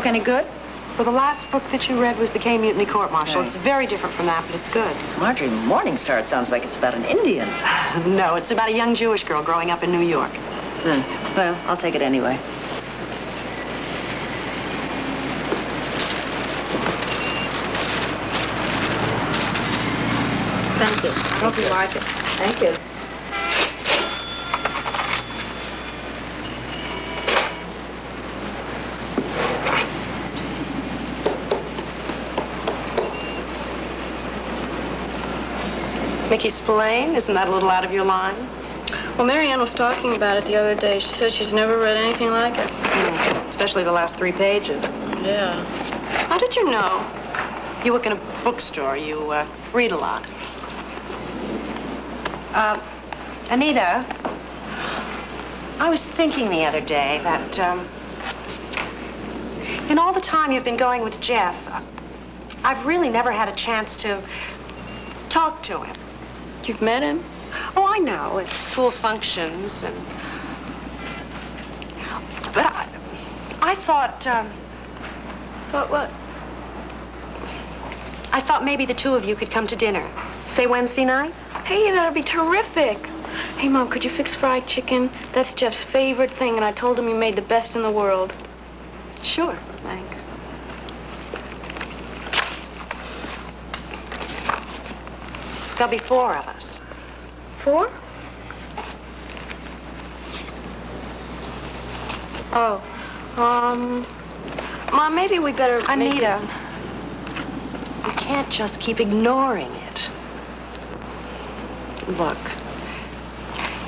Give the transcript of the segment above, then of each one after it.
any good? Well, the last book that you read was The K Mutiny Court Martial. Right. It's very different from that, but it's good. Marjorie Morningstar, it sounds like it's about an Indian. No, it's about a young Jewish girl growing up in New York. Well, I'll take it anyway. Thank you. I hope you like it. Thank you. Mickey Spillane, isn't that a little out of your line? Well, Marianne was talking about it the other day. She says she's never read anything like it. Especially the last 3 pages. Yeah. How did you know? You work in a bookstore. You read a lot. Anita, I was thinking the other day that in all the time you've been going with Jeff, I've really never had a chance to talk to him. You've met him? Oh, I know, at school functions and... But I thought... Thought what? I thought maybe the two of you could come to dinner. Say Wednesday night? Hey, that'd be terrific. Hey, Mom, could you fix fried chicken? That's Jeff's favorite thing, and I told him you made the best in the world. Sure. Thanks. There'll be 4 of us. 4? Oh. Mom, maybe we better... Anita, you can't just keep ignoring it. Look,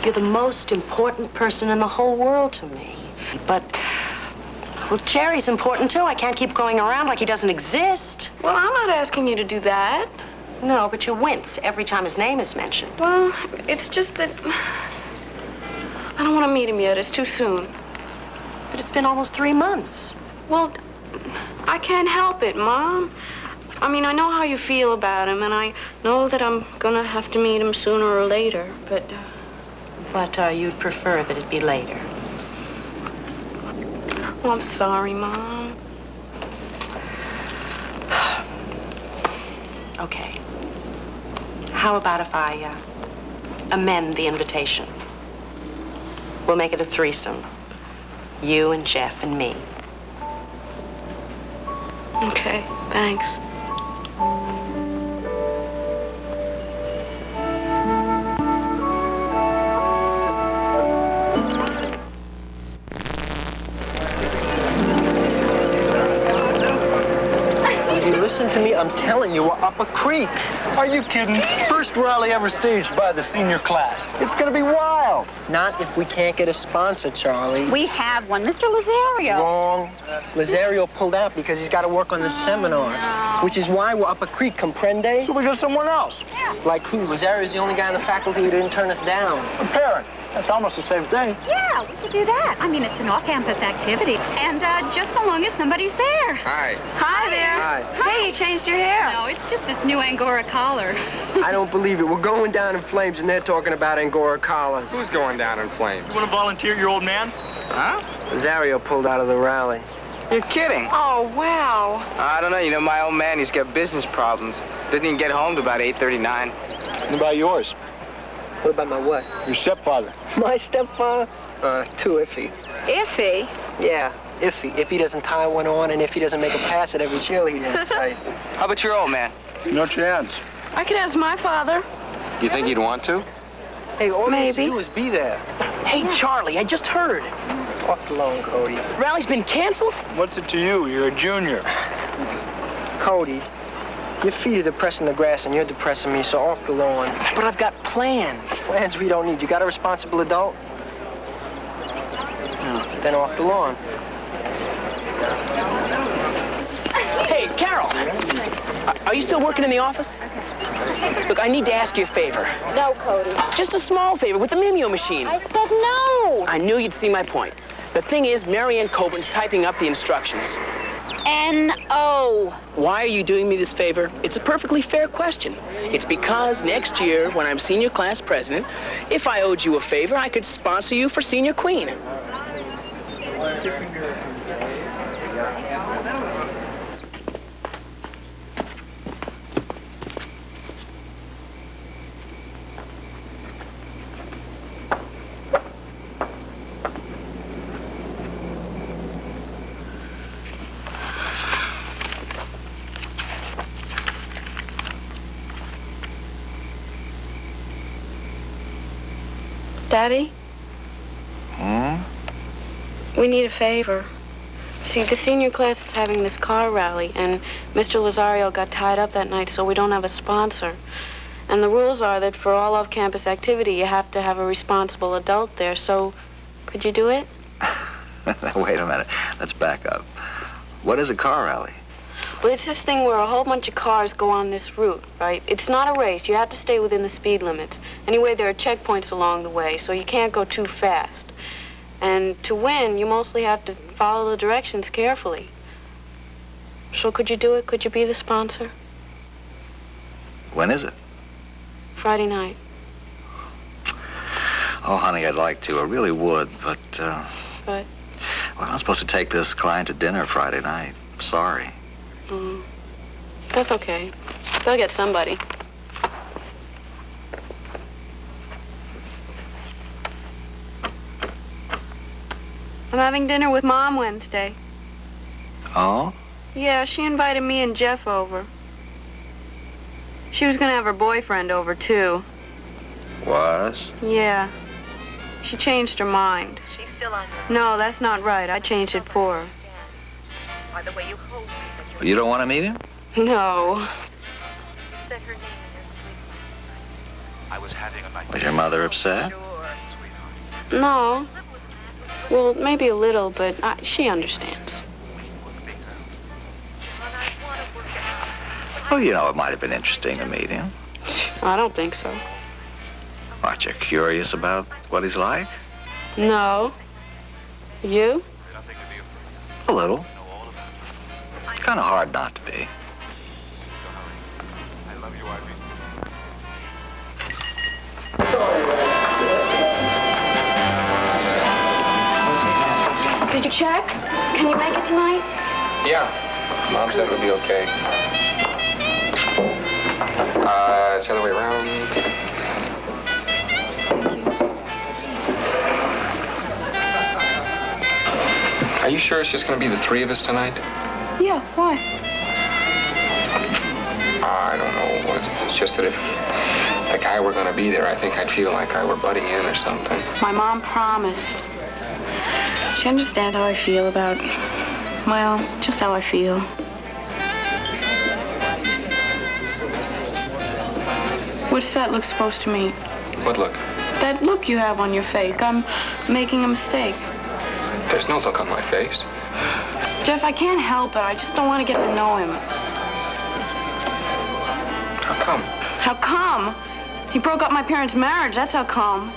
you're the most important person in the whole world to me. But, well, Cherry's important, too. I can't keep going around like he doesn't exist. Well, I'm not asking you to do that. No, but you wince every time his name is mentioned. Well, it's just that... I don't want to meet him yet. It's too soon. But it's been almost 3 months. Well, I can't help it, Mom. I mean, I know how you feel about him, and I know that I'm gonna have to meet him sooner or later, but... But you'd prefer that it be later. Oh, I'm sorry, Mom. Okay. How about if I amend the invitation? We'll make it a threesome. You and Jeff and me. Okay, thanks. Listen to me, I'm telling you, we're up a creek. Are you kidding? First rally ever staged by the senior class. It's gonna be wild. Not if we can't get a sponsor, Charlie. We have one, Mr. Lazario. Wrong. Lazario pulled out because he's got to work on the seminar, no. which is why we're up a creek, comprende? So we got someone else. Yeah. Like who? Lazario's the only guy in the faculty who didn't turn us down. A parent. That's almost the same thing. Yeah, we could do that. I mean, it's an off-campus activity, and just so long as somebody's there. Hi. Hi there. Hi. Hey, you changed your hair. No, it's just this new Angora collar. I don't believe it. We're going down in flames, and they're talking about Angora collars. Who's going down in flames? You want to volunteer your old man? Huh? Lazario pulled out of the rally. You're kidding. Oh, wow. I don't know. You know, my old man, he's got business problems. Doesn't even get home till about 8:39. What about yours? What about my what? Your stepfather. My stepfather? Too iffy. Iffy? Yeah, iffy. If he doesn't tie one on and if he doesn't make a pass at every cheerleader in sight. How about your old man? No chance. I could ask my father. You think he'd want to? Hey, all they have Maybe. to do is be there. Hey, Charlie, I just heard. Walk along, Cody. Rally's been canceled? What's it to you? You're a junior. Cody, your feet are depressing the grass and you're depressing me, so off the lawn. But I've got plans. Plans we don't need. You got a responsible adult? No. Then off the lawn. Hey, Carol! Are you still working in the office? Look, I need to ask you a favor. No, Cody. Just a small favor with the Mimeo machine. I said no. I knew you'd see my point. The thing is, Marianne Coburn's typing up the instructions. N-O. Why are you doing me this favor? It's a perfectly fair question. It's because next year, when I'm senior class president, if I owed you a favor, I could sponsor you for senior queen. Daddy? Hmm? We need a favor. See, the senior class is having this car rally, and Mr. Lazario got tied up that night, so we don't have a sponsor. And the rules are that for all off-campus activity, you have to have a responsible adult there, so could you do it? Wait a minute. Let's back up. What is a car rally? Well, it's this thing where a whole bunch of cars go on this route, right? It's not a race. You have to stay within the speed limits. Anyway, there are checkpoints along the way, so you can't go too fast. And to win, you mostly have to follow the directions carefully. So could you do it? Could you be the sponsor? When is it? Friday night. Oh, honey, I'd like to. I really would, but, But? Well, I'm supposed to take this client to dinner Friday night. Sorry. That's okay. They'll get somebody. I'm having dinner with Mom Wednesday. Oh? Yeah, she invited me and Jeff over. She was gonna have her boyfriend over, too. Was? Yeah. She changed her mind. She's still on your... No, that's not right. I changed it for her. By the way you hold me, that you're... You don't want to meet him? No. You said her name in your sleep last night. I was having a night. Was your mother upset? Sure. No. Well, maybe a little, but she understands. Well, you know, it might have been interesting to meet him. I don't think so. Aren't you curious about what he's like? No. You? A little. Kind of hard not to be. I love you, Ivy. Did you check? Can you make it tonight? Yeah. Mom said it would be okay. It's the other way around. Are you sure it's just going to be the three of us tonight? Yeah, why? I don't know. It's just that if the guy were going to be there, I think I'd feel like I were butting in or something. My mom promised. She understands how I feel about, well, just how I feel. What's that look supposed to mean? What look? That look you have on your face. I'm making a mistake. There's no look on my face. Jeff, I can't help it. I just don't want to get to know him. How come? How come? He broke up my parents' marriage. That's how come.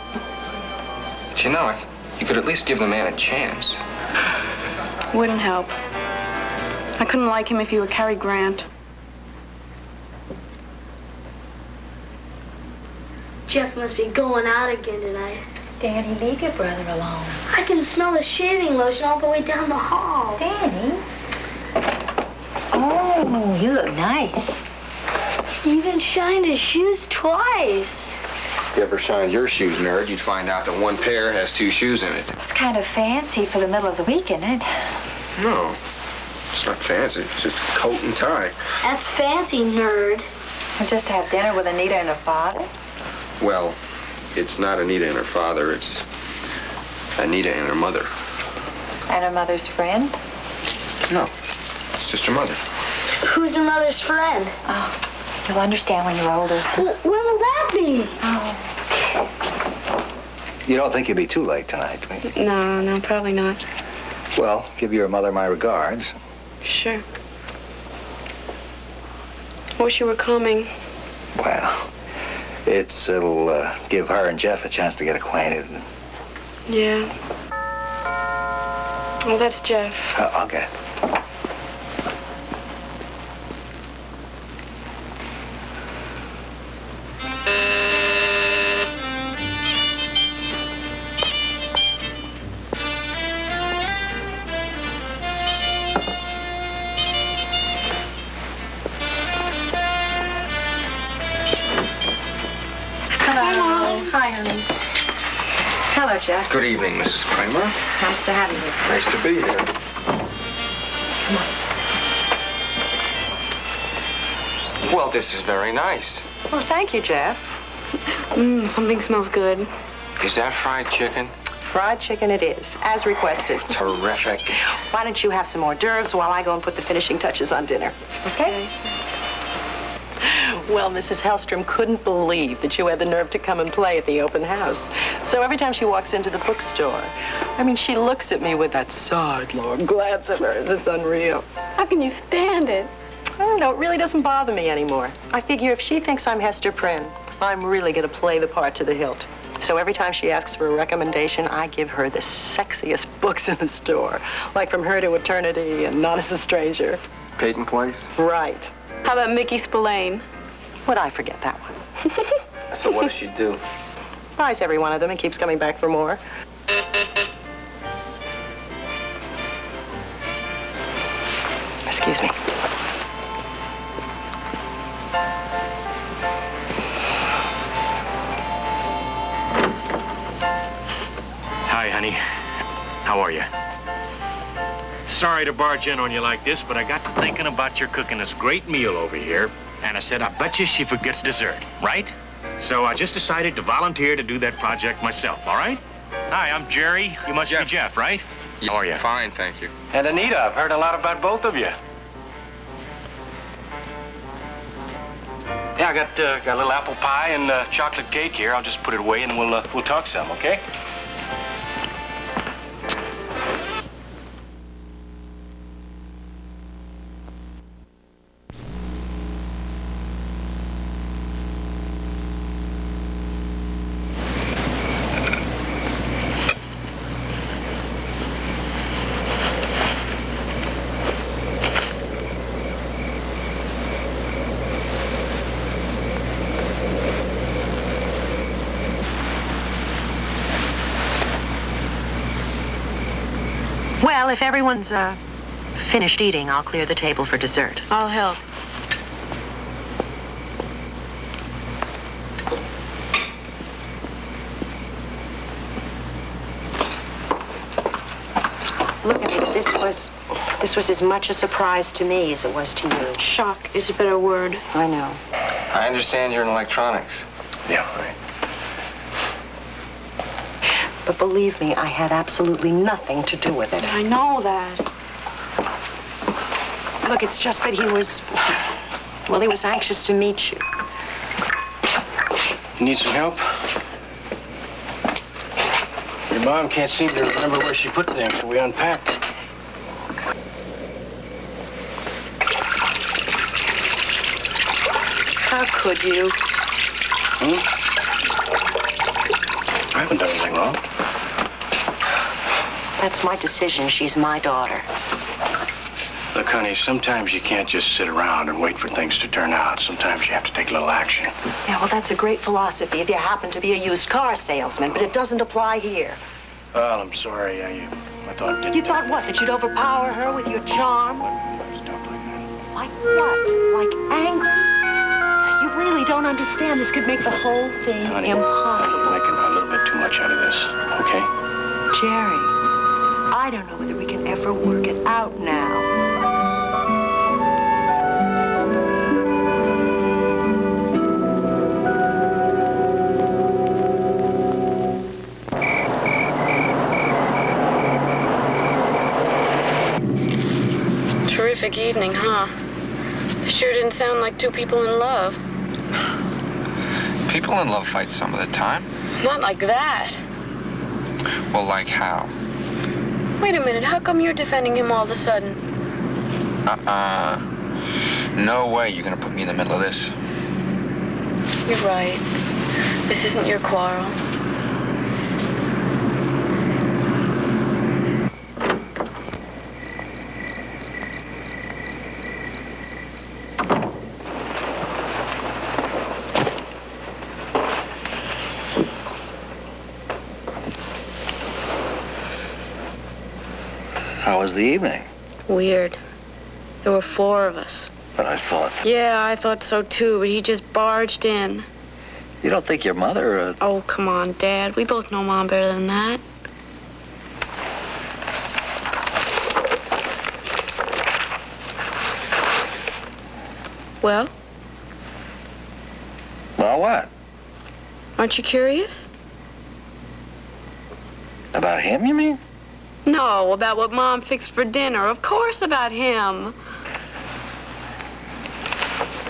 But you know, you could at least give the man a chance. Wouldn't help. I couldn't like him if he were Cary Grant. Jeff must be going out again tonight. Danny, leave your brother alone. I can smell the shaving lotion all the way down the hall. Danny? Oh, you look nice. He even shined his shoes twice. If you ever shined your shoes, nerd, you'd find out that one pair has two shoes in it. It's kind of fancy for the middle of the week, isn't it? No, it's not fancy. It's just a coat and tie. That's fancy, nerd. We'll just have dinner with Anita and her father? Well, it's not Anita and her father. It's Anita and her mother. And her mother's friend? No, it's just her mother. Who's her mother's friend? Oh, you'll understand when you're older. When will that be? Oh. You don't think you'll be too late tonight, do you? No, probably not. Well, give your mother my regards. Sure. Wish you were coming. Well, it'll give her and Jeff a chance to get acquainted. Yeah. Well, that's Jeff. Okay. Hi, honey. Hello, Jeff. Good evening, Mrs. Cramer. Nice to have you here. Nice to be here. Well, this is very nice. Well, thank you, Jeff. Something smells good. Is that fried chicken? Fried chicken it is, as requested. Terrific. Why don't you have some hors d'oeuvres while I go and put the finishing touches on dinner, okay? Well, Mrs. Hellstrom couldn't believe that you had the nerve to come and play at the open house. So every time she walks into the bookstore, I mean, she looks at me with that sidelong glance of hers. It's unreal. How can you stand it? I don't know, it really doesn't bother me anymore. I figure if she thinks I'm Hester Prynne, I'm really going to play the part to the hilt. So every time she asks for a recommendation, I give her the sexiest books in the store, like From Her to Eternity and Not as a Stranger. Peyton Place? Right. How about Mickey Spillane? Would I forget that one? So what does she do? Buys every one of them and keeps coming back for more. Excuse me. Hi, honey. How are you? Sorry to barge in on you like this, but I got to thinking about your cooking this great meal over here, and I said, I bet you she forgets dessert, right? So I just decided to volunteer to do that project myself, all right? Hi, I'm Jerry. You must be Jeff, right? How are you? Fine, thank you. And Anita, I've heard a lot about both of you. Yeah, I got a little apple pie and chocolate cake here. I'll just put it away and we'll talk some, okay? Well, if everyone's finished eating, I'll clear the table for dessert. I'll help. Look at it. This was as much a surprise to me as it was to you. Shock is a better word. I know. I understand you're in electronics. Yeah, right. But believe me, I had absolutely nothing to do with it. I know that. Look, it's just that he was anxious to meet you. Need some help? Your mom can't seem to remember where she put things, so we unpacked. How could you? I haven't done anything wrong. That's my decision. She's my daughter. Look, honey, sometimes you can't just sit around and wait for things to turn out. Sometimes you have to take a little action. Yeah, well, that's a great philosophy if you happen to be a used car salesman, but it doesn't apply here. Well, I'm sorry. I thought that... You thought what? That you'd overpower her with your charm? Stuff like that. Like what? Like anger? You really don't understand. This could make the whole thing impossible. You're making a little bit too much out of this, okay? Jerry, I don't know whether we can ever work it out now. Terrific evening, huh? Sure didn't sound like two people in love. People in love fight some of the time. Not like that. Well, like how? Wait a minute, how come you're defending him all of a sudden? No way you're gonna put me in the middle of this. You're right. This isn't your quarrel. How was the evening? Weird. There were 4 of us. But I thought... Yeah, I thought so too, but he just barged in. You don't think your mother... Oh, come on, Dad. We both know Mom better than that. Well? Well, what? Aren't you curious? About him, you mean? No, about what Mom fixed for dinner. Of course about him.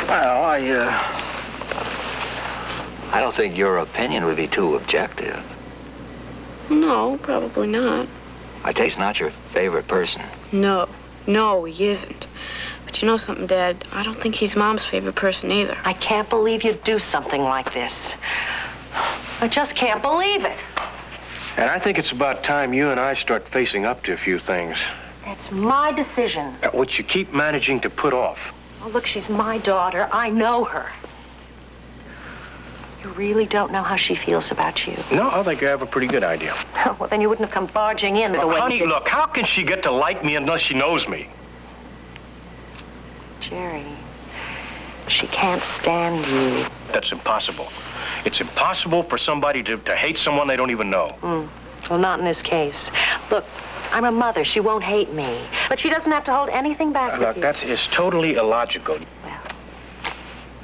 Well, I don't think your opinion would be too objective. No, probably not. I take he's not your favorite person. No, he isn't. But you know something, Dad? I don't think he's Mom's favorite person either. I can't believe you'd do something like this. I just can't believe it. And I think it's about time you and I start facing up to a few things. It's my decision. Which you keep managing to put off. Oh, look, she's my daughter. I know her. You really don't know how she feels about you? No, I think I have a pretty good idea. Oh, well, then you wouldn't have come barging in the way honey, you did. Look, how can she get to like me unless she knows me? Jerry, she can't stand you. That's impossible. It's impossible for somebody to hate someone they don't even know. Well, not in this case. Look, I'm a mother. She won't hate me. But she doesn't have to hold anything back Look, with you. it's totally illogical. Well,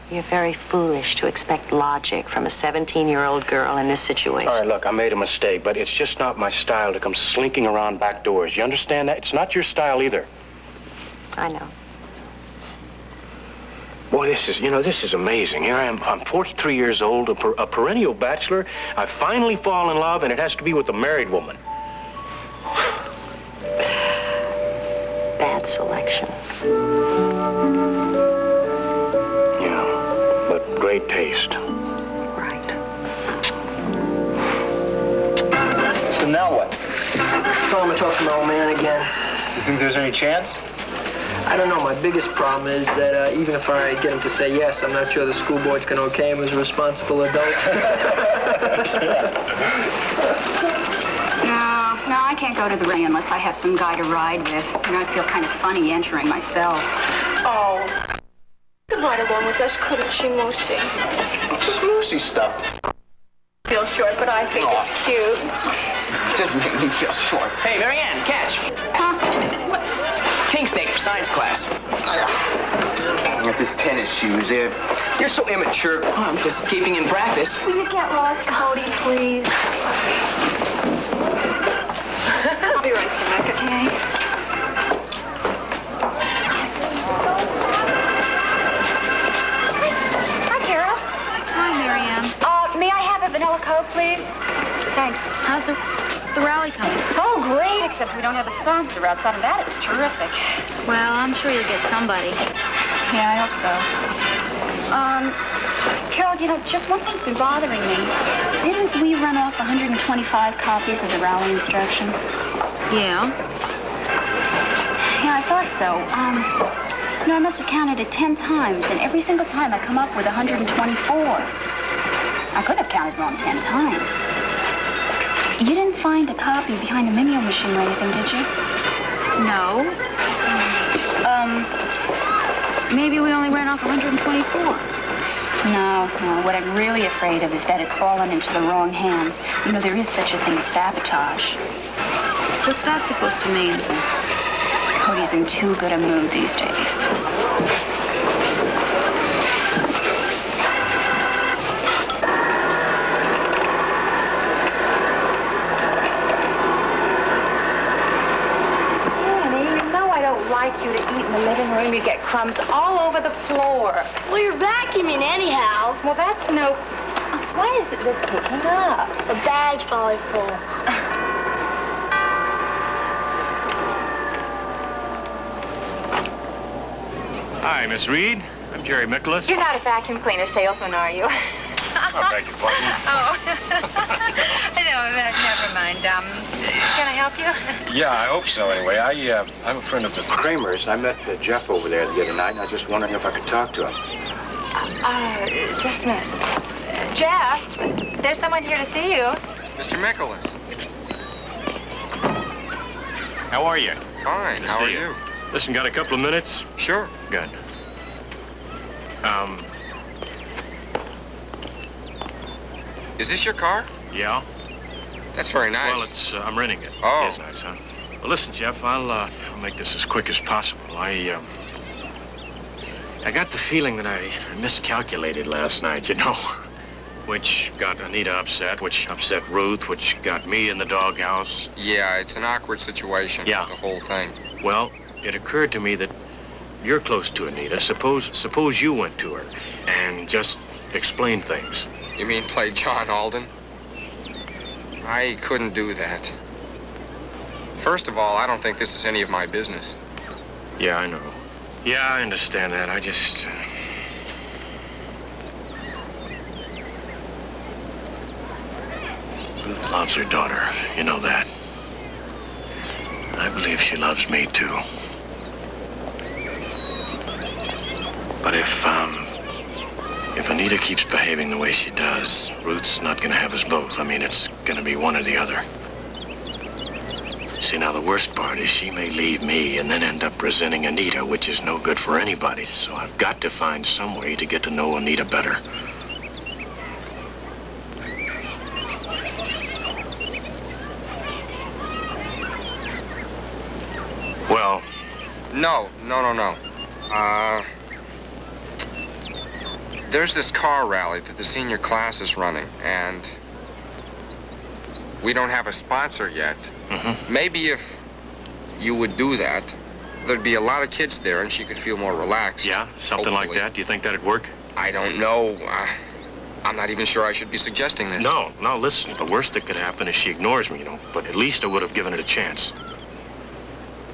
you're very foolish to expect logic from a 17-year-old girl in this situation. All right, look, I made a mistake, but it's just not my style to come slinking around back doors. You understand that? It's not your style either. I know. Boy, this is amazing. Here I am. I'm 43 years old, a perennial bachelor. I finally fall in love, and it has to be with a married woman. Bad selection. Yeah, but great taste. Right. So now what? Tell him to talk to my old man again. You think there's any chance? I don't know. My biggest problem is that even if I get him to say yes, I'm not sure the school board's going to okay him as a responsible adult. No, I can't go to the ring unless I have some guy to ride with. You know, I feel kind of funny entering myself. Oh, could ride along with us, couldn't she, Moosey? It's just Lucy stuff. Feel short, but I think it's cute. It doesn't make me feel short. Hey, Marianne, catch. King steak for science class. Get this tennis shoes. You're so immature. Oh, I'm just keeping in practice. Will you get lost, Cody, please? I'll be right back, okay? Hi, Carol. Hi, Marianne. May I have a vanilla Coke, please? Thanks. How's the rally coming? Oh, great, except we don't have a sponsor. Outside of that, it's terrific. Well, I'm sure you'll get somebody. Yeah, I hope so. Carol, you know, just one thing's been bothering me. Didn't we run off 125 copies of the rally instructions? Yeah? Yeah, I thought so. You know, I must have counted it 10 times, and every single time I come up with 124. I could have counted wrong 10 times. You didn't find a copy behind the mimeal machine or anything, did you? No. Maybe we only ran off 124. No. What I'm really afraid of is that it's fallen into the wrong hands. You know, there is such a thing as sabotage. What's that supposed to mean? Cody's in too good a mood these days. Like you to eat in the living room, you get crumbs all over the floor. Well, you're vacuuming anyhow. Well, that's no... Why is it this picking up? The bag's probably full. Hi, Miss Reed. I'm Jerry Nicholas. You're not a vacuum cleaner salesman, are you? I beg your pardon. Oh. No, never mind. Can I help you? Yeah, I hope so, anyway. I'm a friend of the Cramers. I met Jeff over there the other night, and I was just wondering if I could talk to him. Just a minute. Jeff, there's someone here to see you. Mr. Nicholas. How are you? Fine. How are you? Listen, got a couple of minutes? Sure. Good. Is this your car? Yeah. That's very nice. Well, I'm renting it. Oh. It is nice, huh? Well, listen, Jeff, I'll make this as quick as possible. I got the feeling that I miscalculated last night, you know. which got Anita upset, which upset Ruth, which got me in the doghouse. Yeah, it's an awkward situation. Yeah. The whole thing. Well, it occurred to me that you're close to Anita. Suppose you went to her and just explained things. You mean play John Alden? I couldn't do that. First of all, I don't think this is any of my business. Yeah, I know. Yeah, I understand that. I just... Ruth loves her daughter. You know that. I believe she loves me, too. But if Anita keeps behaving the way she does, Ruth's not gonna have us both. I mean, it's gonna be one or the other. See, now the worst part is she may leave me and then end up resenting Anita, which is no good for anybody. So I've got to find some way to get to know Anita better. Well... No. There's this car rally that the senior class is running, and we don't have a sponsor yet. Mm-hmm. Maybe if you would do that, there'd be a lot of kids there and she could feel more relaxed. Yeah, something hopefully. like that. Do you think that'd work? I don't know. I'm not even sure I should be suggesting this. No, listen. The worst that could happen is she ignores me, but at least I would have given it a chance.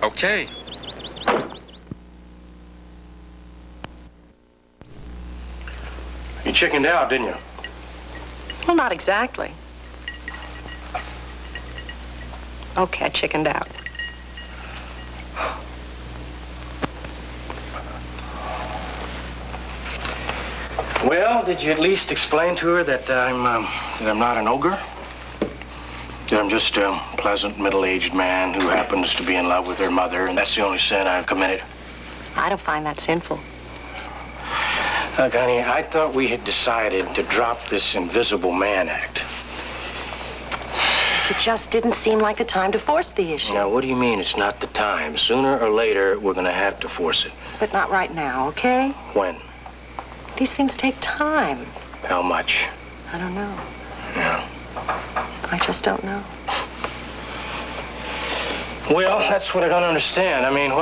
Okay. You chickened out, didn't you? Well, not exactly. Okay, I chickened out. Well, did you at least explain to her that I'm not an ogre? That I'm just a pleasant, middle-aged man who happens to be in love with her mother, and that's the only sin I've committed? I don't find that sinful. Look, honey, I thought we had decided to drop this invisible man act. It just didn't seem like the time to force the issue. Now, what do you mean it's not the time? Sooner or later, we're going to have to force it. But not right now, okay? When? These things take time. How much? I don't know. Yeah. I just don't know. Well, that's what I don't understand. I mean,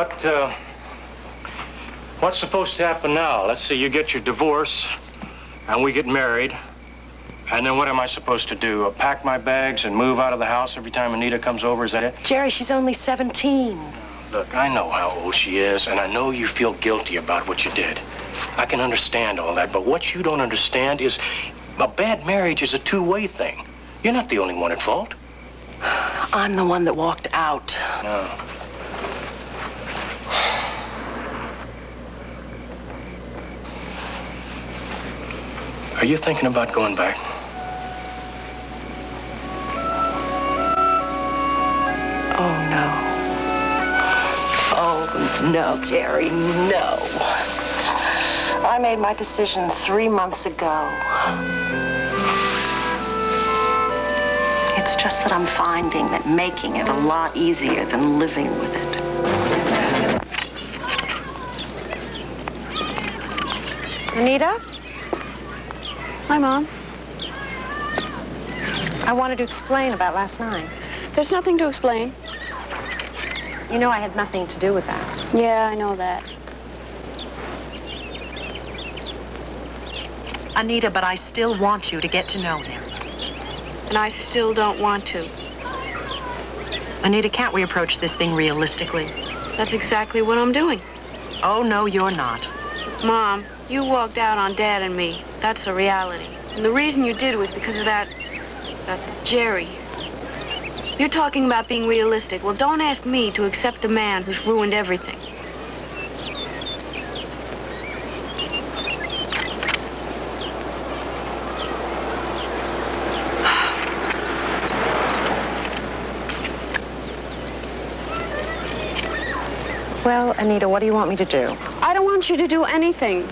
what's supposed to happen now? Let's say you get your divorce, and we get married. And then what am I supposed to do? Pack my bags and move out of the house every time Anita comes over? Is that it? Jerry, she's only 17. Look, I know how old she is, and I know you feel guilty about what you did. I can understand all that, but what you don't understand is a bad marriage is a two-way thing. You're not the only one at fault. I'm the one that walked out. No. Are you thinking about going back? Oh, no. Oh, no, Jerry, no. I made my decision 3 months ago. It's just that I'm finding that making it a lot easier than living with it. Anita? Hi, Mom. I wanted to explain about last night. There's nothing to explain. You know I had nothing to do with that. Yeah, I know that. Anita, but I still want you to get to know him. And I still don't want to. Anita, can't we approach this thing realistically? That's exactly what I'm doing. Oh, no, you're not. Mom, you walked out on Dad and me. That's a reality. And the reason you did was because of that Jerry. You're talking about being realistic. Well, don't ask me to accept a man who's ruined everything. Well, Anita, what do you want me to do? I don't want you to do anything.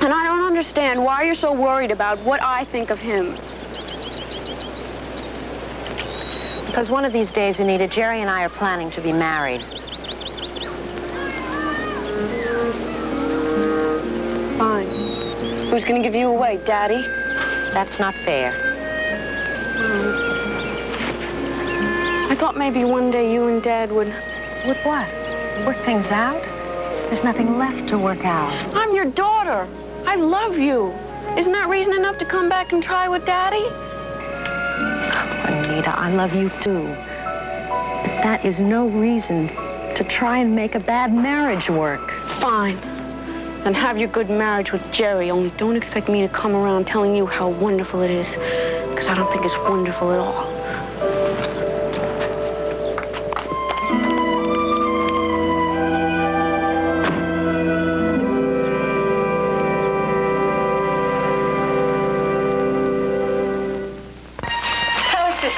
And I don't understand why you're so worried about what I think of him. Because one of these days, Anita, Jerry and I are planning to be married. Fine. Who's gonna give you away, Daddy? That's not fair. I thought maybe one day you and Dad would... Would what? Work things out? There's nothing left to work out. I'm your daughter. I love you. Isn't that reason enough to come back and try with Daddy? Anita, I love you too. But that is no reason to try and make a bad marriage work. Fine. Then have your good marriage with Jerry, only don't expect me to come around telling you how wonderful it is, because I don't think it's wonderful at all.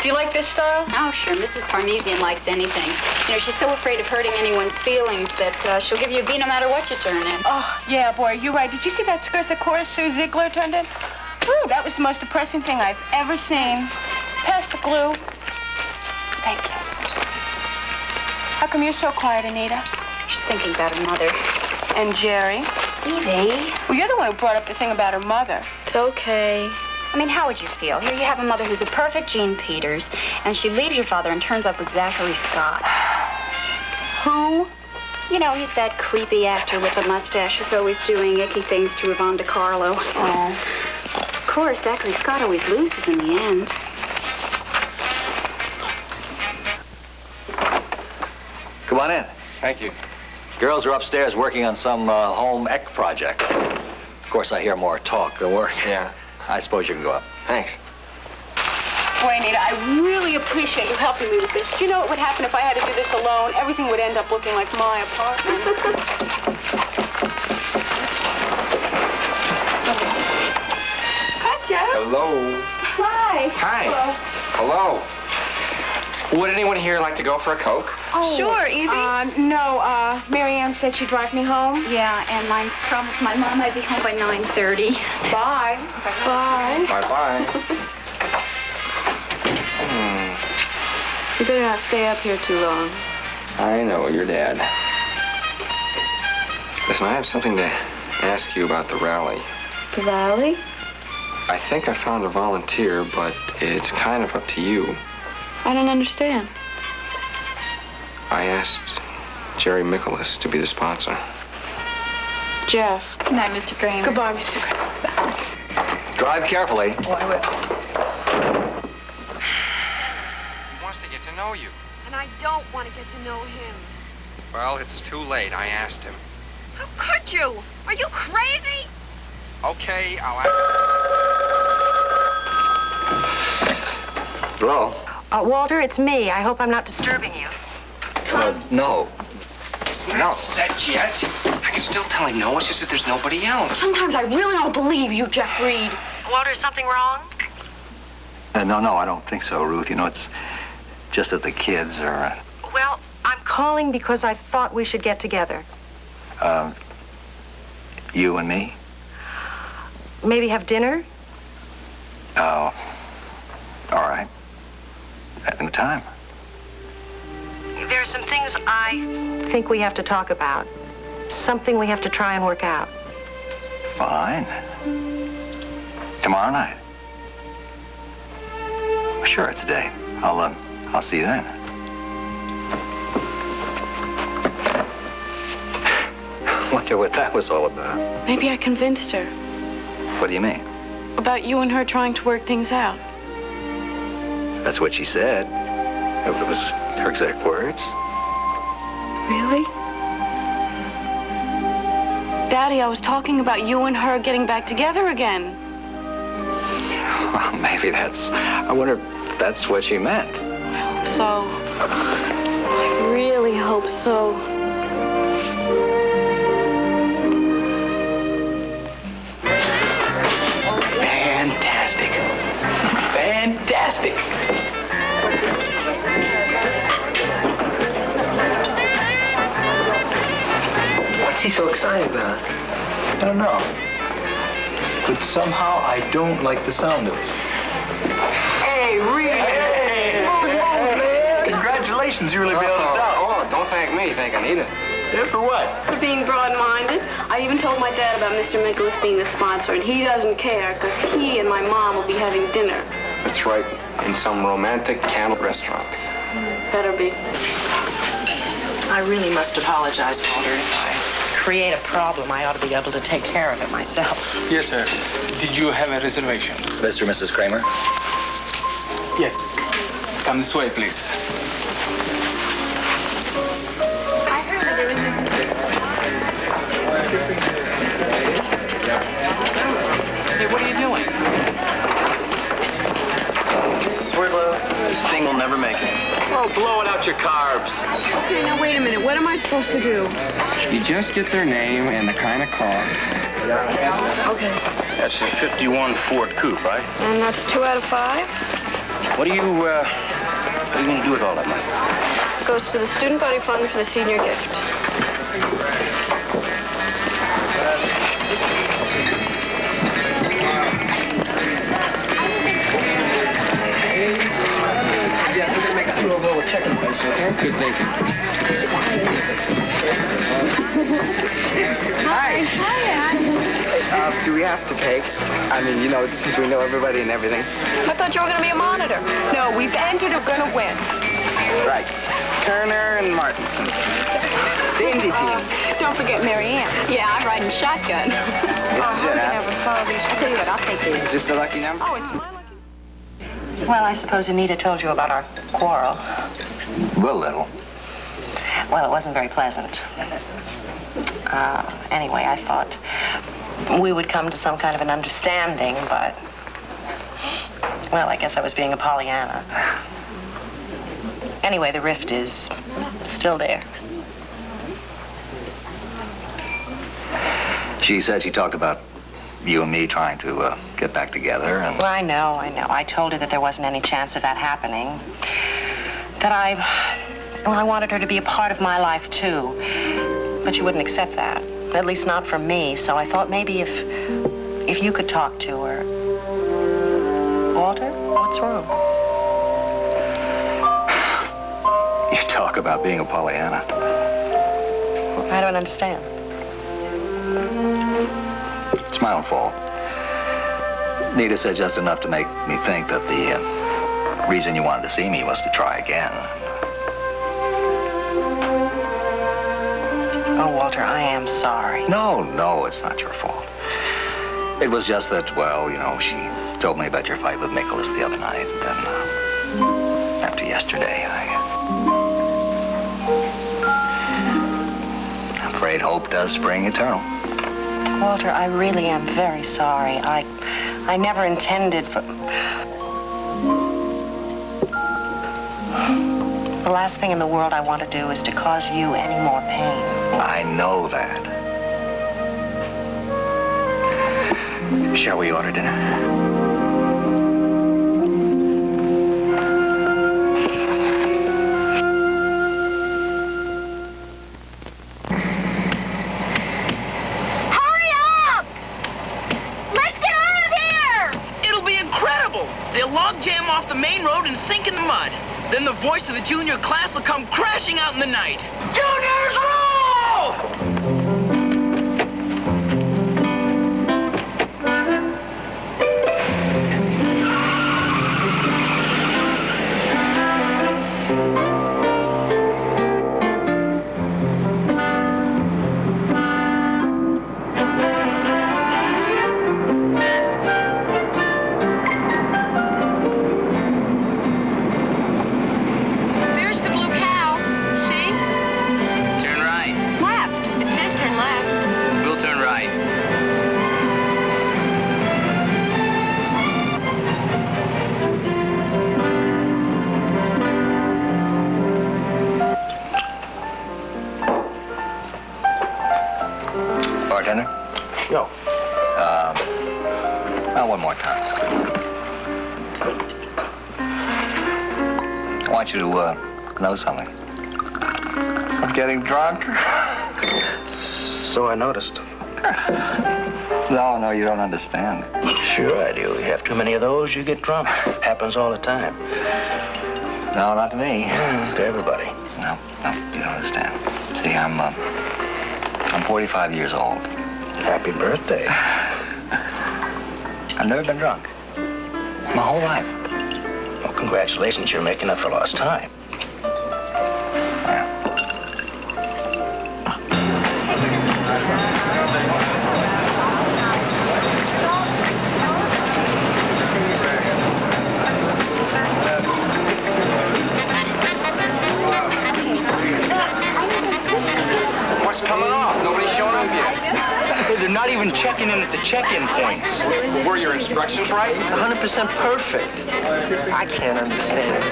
Do you like this style? Oh, sure. Mrs. Parmesan likes anything. You know, she's so afraid of hurting anyone's feelings that she'll give you a B no matter what you turn in. Oh, yeah, boy, you're right. Did you see that skirt the chorus Sue Ziegler turned in? Whew, that was the most depressing thing I've ever seen. Pass the glue. Thank you. How come you're so quiet, Anita? She's thinking about her mother. And Jerry? Evie. Well, you're the one who brought up the thing about her mother. It's okay. I mean, how would you feel? Here you have a mother who's a perfect Jean Peters, and she leaves your father and turns up with Zachary Scott. Who? You know, he's that creepy actor with a mustache who's always doing icky things to Yvonne DiCarlo. Oh. Of course, Zachary Scott always loses in the end. Come on in. Thank you. Girls are upstairs working on some home ec project. Of course, I hear more talk than work. Yeah. I suppose you can go up. Thanks. Boy, Anita, I really appreciate you helping me with this. Do you know what would happen if I had to do this alone? Everything would end up looking like my apartment. Hi, Joe. Hello. Hi. Hi. Hello. Hello. Would anyone here like to go for a Coke? Oh. Sure, Evie. No, Mary Ann said she'd drive me home. Yeah, and I promised my mom I'd be home by 9:30. Bye. Bye. Bye-bye. You better not stay up here too long. I know, your dad. Listen, I have something to ask you about the rally. The rally? I think I found a volunteer, but it's kind of up to you. I don't understand. I asked Jerry Mikolas to be the sponsor. Jeff. Good night, Mr. Cramer. Goodbye, Mr. Cramer. Drive carefully. Oh, I will. He wants to get to know you. And I don't want to get to know him. Well, it's too late. I asked him. How could you? Are you crazy? Okay, I'll ask. Hello? Walter, it's me. I hope I'm not disturbing you. No. It's not set yet. I can still tell him no. It's just that there's nobody else. Sometimes I really don't believe you, Jeff Reed. Walter, is something wrong? No, I don't think so, Ruth. You know, it's just that the kids are... Well, I'm calling because I thought we should get together. You and me? Maybe have dinner? Oh. All right. At no time. There are some things I think we have to talk about. Something we have to try and work out. Fine. Tomorrow night. Sure, it's a date. I'll see you then. Wonder what that was all about. Maybe I convinced her. What do you mean? About you and her trying to work things out. That's what she said. It was her exact words. Really? Daddy, I was talking about you and her getting back together again. Well, maybe that's... I wonder if that's what she meant. I hope so. I really hope so. Fantastic. Fantastic. What's he so excited about? I don't know. But somehow I don't like the sound of it. Hey, Reed! Hey! Congratulations, you really bailed us out. Oh, don't thank me. Thank Anita. Yeah, for what? For being broad-minded. I even told my dad about Mr. Nicholas being the sponsor, and he doesn't care because he and my mom will be having dinner. That's right, in some romantic candle restaurant. Better be. I really must apologize, Walter. If I create a problem, I ought to be able to take care of it myself. Yes, sir. Did you have a reservation? Mr. and Mrs. Cramer? Yes. Come this way, please. Hey, what are you doing? Swirlo, this thing will never make it. Oh, blow it out your carbs. Okay, now wait a minute. What am I supposed to do? You just get their name and the kind of car. Okay. That's a 51 Ford Coupe, right? And that's 2 out of 5? What are you going to do with all that money? It goes to the student body fund for the senior gift. Yeah, we're gonna make a little checking place, okay? Good thinking. Hi. Do we have to pay? I mean, you know, since we know everybody and everything. I thought you were going to be a monitor. No, we've entered. We're going to win. Right. Turner and Martinson. The Indy team. Don't forget Mary Ann. Yeah, I'm riding shotgun. This is it, huh? I'll tell you what, I'll take these. Is this the lucky number? Oh, it's my lucky. Well, I suppose Anita told you about our quarrel. Well, little. Well, it wasn't very pleasant. Anyway, I thought we would come to some kind of an understanding, but, well, I guess I was being a Pollyanna. Anyway, the rift is still there. She said she talked about you and me trying to get back together, and... Well, I know. I told her that there wasn't any chance of that happening. That I wanted her to be a part of my life, too. But she wouldn't accept that. At least not from me. So I thought maybe if you could talk to her. Walter, what's wrong? You talk about being a Pollyanna. I don't understand. It's my own fault. Anita said just enough to make me think that the reason you wanted to see me was to try again. Oh, Walter, I am sorry. No, it's not your fault. It was just that, well, you know, she told me about your fight with Nicholas the other night, and then after yesterday, I'm afraid hope does spring eternal. Walter, I really am very sorry. I never intended for... The last thing in the world I want to do is to cause you any more pain. I know that. Shall we order dinner? They'll log jam off the main road and sink in the mud. Then the voice of the junior class will come crashing out in the night. Juniors, roll! Bartender? Yo. Now, one more time. I want you to know something. I'm getting drunk. So I noticed. No, you don't understand. Sure I do. You have too many of those, you get drunk. Happens all the time. No, not to me. To everybody. No, you don't understand. See, I'm I'm 45 years old. Happy birthday. I've never been drunk. My whole life. Well, congratulations. You're making up for lost time. What's coming off? Nobody's showing up yet. Hey, they're not even checking in at the check-in points. Were your instructions right? 100% perfect. I can't understand.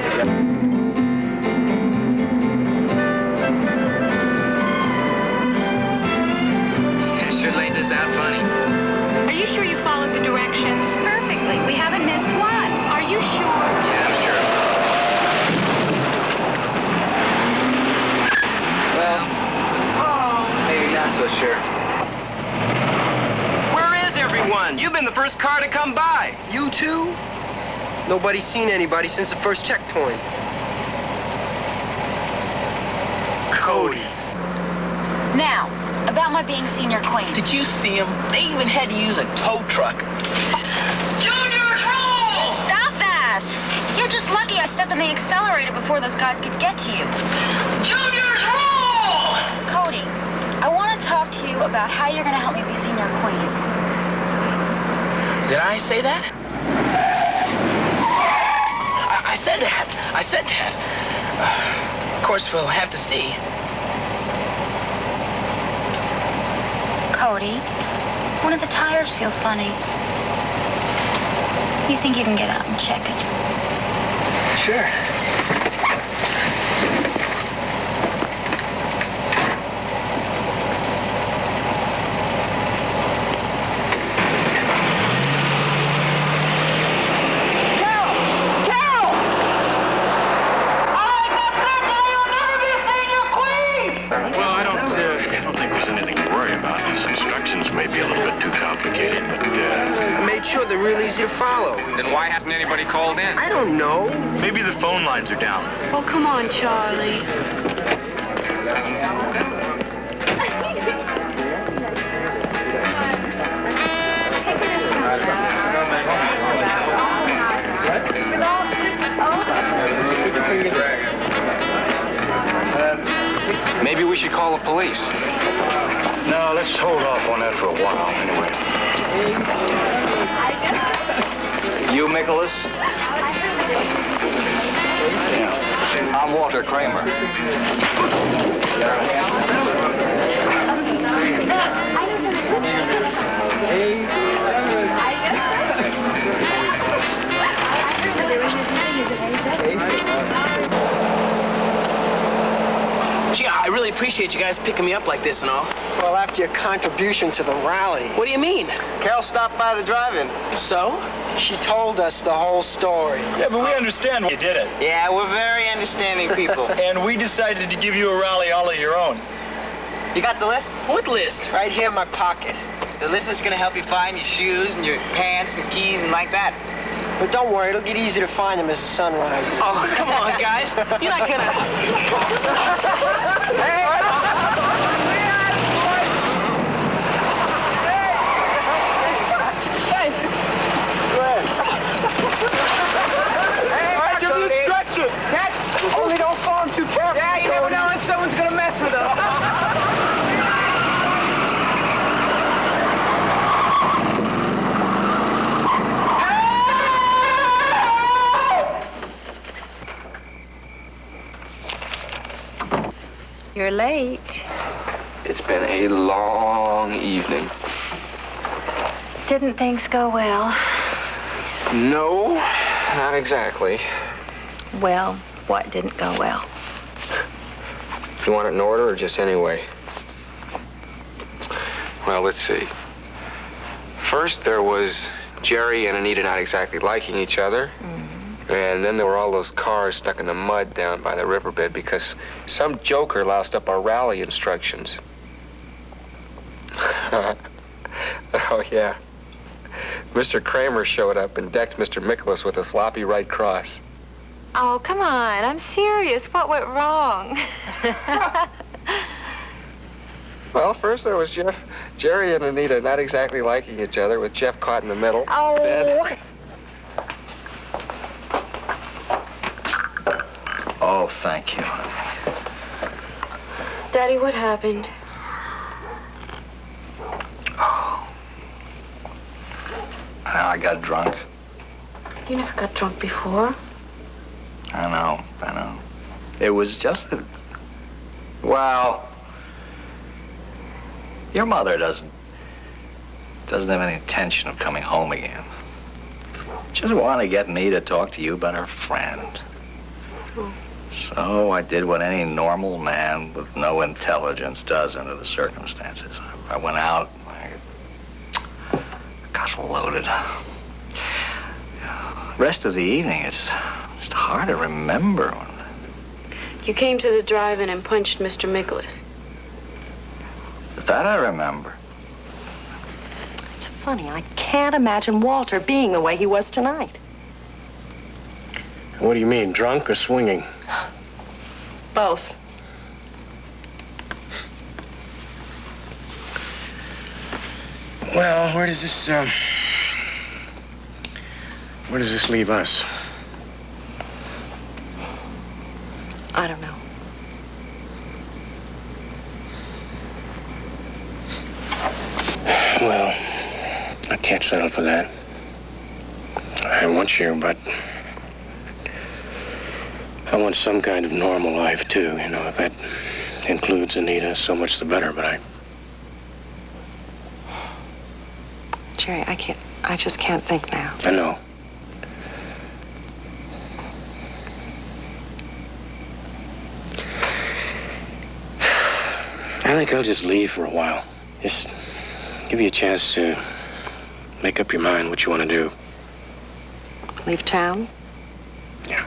Should lay this out funny. Are you sure you followed the directions perfectly? We haven't missed one. Are you sure? Yeah, I'm sure. Well, maybe not so sure. Where is everyone? You've been the first car to come by. You too? Nobody's seen anybody since the first checkpoint. Cody. Now, about my being senior queen. Did you see him? They even had to use a tow truck. Junior's roll! Stop that! You're just lucky I stepped on the accelerator before those guys could get to you. Junior's roll! Cody, I want to talk to you about how you're going to help me be senior queen. Did I say that? I said that. I said that. Of course, we'll have to see. Cody, one of the tires feels funny. You think you can get out and check it? Sure. Real easy to follow. Then why hasn't anybody called in? I don't know. Maybe the phone lines are down. Oh, come on, Charlie. Maybe we should call the police. No, let's hold off on that for a while, anyway. You, Nicholas? Yeah. I'm Walter Cramer. Gee, I really appreciate you guys picking me up like this and all. Well, after your contribution to the rally. What do you mean? Carol stopped by the drive-in. So? She told us the whole story. Yeah, but we understand you did it. Yeah, we're very understanding people. And we decided to give you a rally all of your own. You got the list? What list? Right here in my pocket. The list is gonna help you find your shoes and your pants and keys and like that. But don't worry, it'll get easy to find them as the sun rises. Oh, come on, guys. You're not gonna... Only don't fall too careful. Yeah, you never know when someone's gonna mess with them. You're late. It's been a long evening. Didn't things go well? No, not exactly. Well, what didn't go well? You want it in order or just anyway? Well, let's see. First, there was Jerry and Anita not exactly liking each other. And then there were all those cars stuck in the mud down by the riverbed because some joker loused up our rally instructions. Oh, yeah. Mr. Cramer showed up and decked Mr. Nicholas with a sloppy right cross. Oh, come on. I'm serious. What went wrong? Well, first there was Jerry and Anita not exactly liking each other, with Jeff caught in the middle. Oh. Then... Oh, thank you. Daddy, what happened? Oh. I got drunk. You never got drunk before. I know. It was just that... Well... Your mother doesn't have any intention of coming home again. Just want to get me to talk to you about her friend. Oh. So I did what any normal man with no intelligence does under the circumstances. I went out, I got loaded. The rest of the evening, it's just hard to remember. You came to the drive-in and punched Mr. Nicholas. That I remember. It's funny, I can't imagine Walter being the way he was tonight. What do you mean, drunk or swinging? Both. Well, where does this leave us? I don't know. Well, I can't settle for that. I want you, but I want some kind of normal life, too. You know, if that includes Anita, so much the better, but Jerry, I just can't think now. I know. I think I'll just leave for a while. Just give you a chance to make up your mind what you want to do. Leave town? Yeah.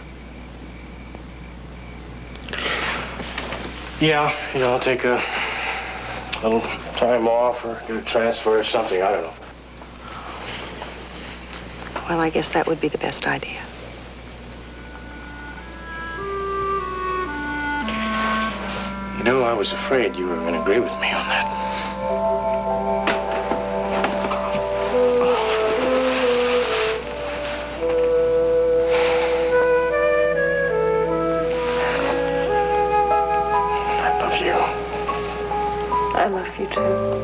Yeah, you know, I'll take a little time off or get a transfer or something, I don't know. Well, I guess that would be the best idea. You know, I was afraid you were going to agree with me on that. I love you. I love you, too.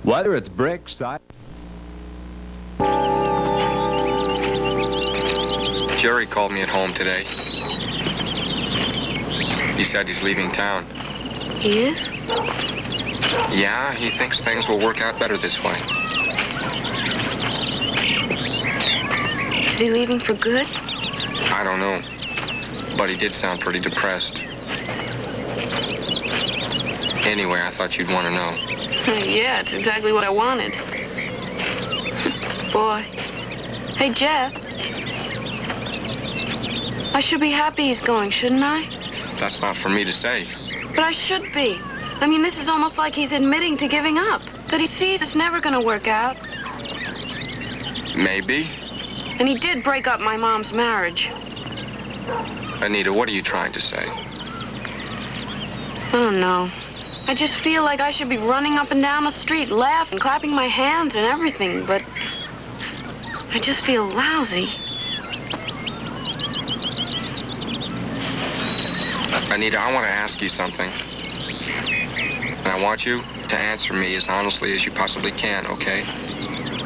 Whether it's brick, side... Jerry called me at home today. He said he's leaving town. He is? Yeah, he thinks things will work out better this way. Is he leaving for good? I don't know, but he did sound pretty depressed. Anyway, I thought you'd want to know. Yeah, it's exactly what I wanted. Boy. Hey, Jeff. I should be happy he's going, shouldn't I? That's not for me to say. But I should be. I mean, this is almost like he's admitting to giving up. That he sees it's never going to work out. Maybe. And he did break up my mom's marriage. Anita, what are you trying to say? I don't know. I just feel like I should be running up and down the street, laughing, clapping my hands and everything, but I just feel lousy. Anita, I want to ask you something. And I want you to answer me as honestly as you possibly can, okay?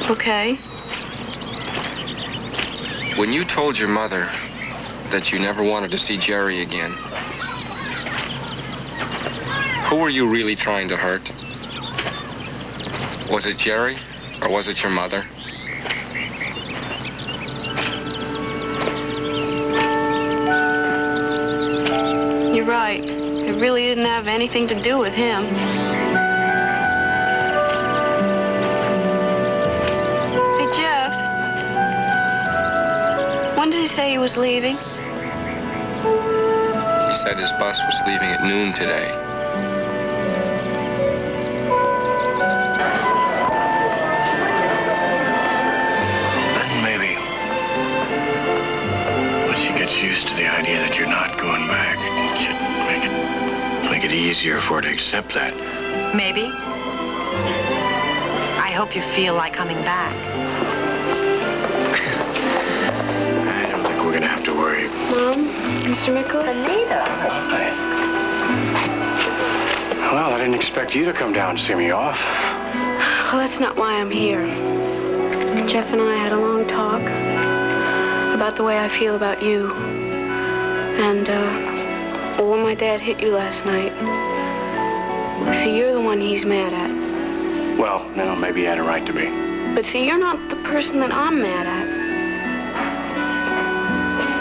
Okay. When you told your mother that you never wanted to see Jerry again, who were you really trying to hurt? Was it Jerry, or was it your mother? You're right. It really didn't have anything to do with him. Hey, Jeff. When did he say he was leaving? He said his bus was leaving at noon today. Maybe when she gets used to the idea that you're not going back, it should make it easier for her to accept that. Maybe. I hope you feel like coming back. I don't think we're gonna have to worry. Mom, Mr. Nicholas? Anita. Well, I didn't expect you to come down to see me off. Well, that's not why I'm here. Jeff and I had a long talk about the way I feel about you. And, well, when my dad hit you last night, see, you're the one he's mad at. Well, no, maybe he had a right to be. But see, you're not the person that I'm mad at.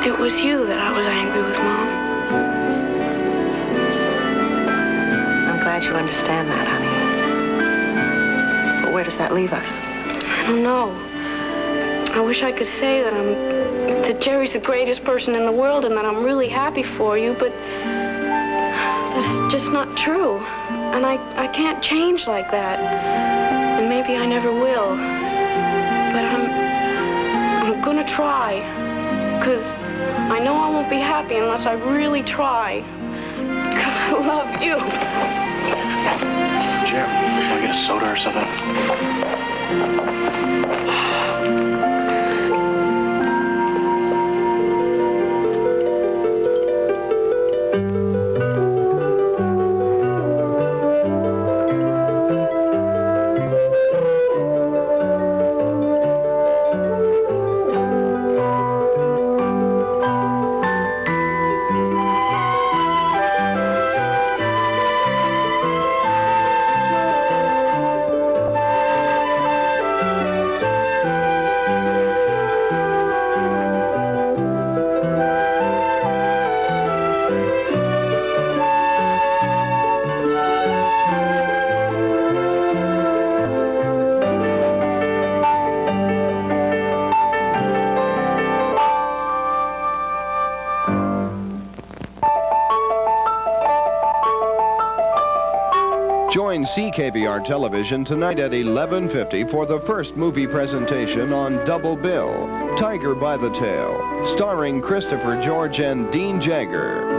It was you that I was angry with, Mom. I'm glad you understand that, honey. But where does that leave us? I don't know. I wish I could say that Jerry's the greatest person in the world and that I'm really happy for you, but that's just not true. And I can't change like that. And maybe I never will. But I'm gonna try. 'Cause I know I won't be happy unless I really try. 'Cause I love you. Jeff, can I get a soda or something? Join CKVR Television tonight at 11:50 for the first movie presentation on Double Bill, Tiger by the Tail, starring Christopher George and Dean Jagger.